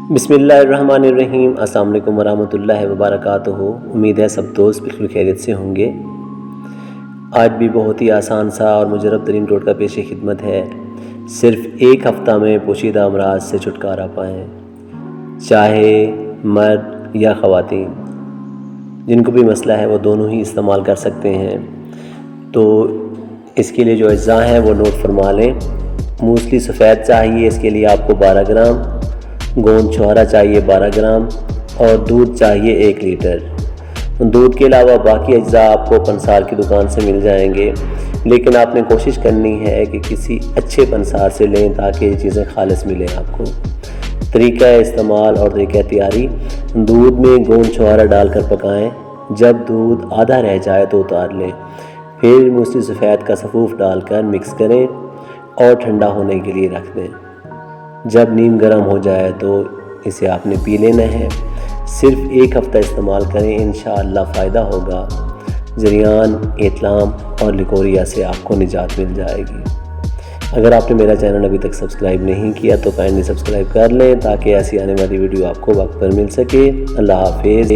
بسم اللہ الرحمن الرحیم۔ السلام علیکم ورحمۃ اللہ وبرکاتہ۔ امید ہے سب دوست بالکل خیریت سے ہوں گے۔ آج بھی بہت ہی آسان سا اور مجرب ترین ٹوٹکا پیش خدمت ہے۔ صرف ایک ہفتہ میں پوشیدہ امراض سے چھٹکارا پائیں، چاہے مرد یا خواتین، جن کو بھی مسئلہ ہے وہ دونوں ہی استعمال کر سکتے ہیں۔ تو اس کے لیے جو اجزاء ہیں وہ نوٹ فرما لیں۔ موسلی سفید چاہیے، اس کے لیے آپ کو 12 گرام، گوند چھوہارا چاہیے 12 گرام، اور دودھ چاہیے 1 لیٹر۔ دودھ کے علاوہ باقی اجزاء آپ کو پنسار کی دکان سے مل جائیں گے، لیکن آپ نے کوشش کرنی ہے کہ کسی اچھے پنسار سے لیں تاکہ یہ چیزیں خالص ملیں آپ کو۔ طریقہ استعمال اور طریقہ تیاری: دودھ میں گوند چھوہارا ڈال کر پکائیں، جب دودھ آدھا رہ جائے تو اتار لیں، پھر موسلی سفید کا سفوف ڈال کر مکس کریں اور ٹھنڈا ہونے کے لیے رکھ دیں۔ جب نیم گرم ہو جائے تو اسے آپ نے پی لینا ہے۔ صرف ایک ہفتہ استعمال کریں، انشاءاللہ فائدہ ہوگا۔ جریان، ایتلام اور لیکوریا سے آپ کو نجات مل جائے گی۔ اگر آپ نے میرا چینل ابھی تک سبسکرائب نہیں کیا تو کائنڈلی سبسکرائب کر لیں تاکہ ایسی آنے والی ویڈیو آپ کو وقت پر مل سکے۔ اللہ حافظ۔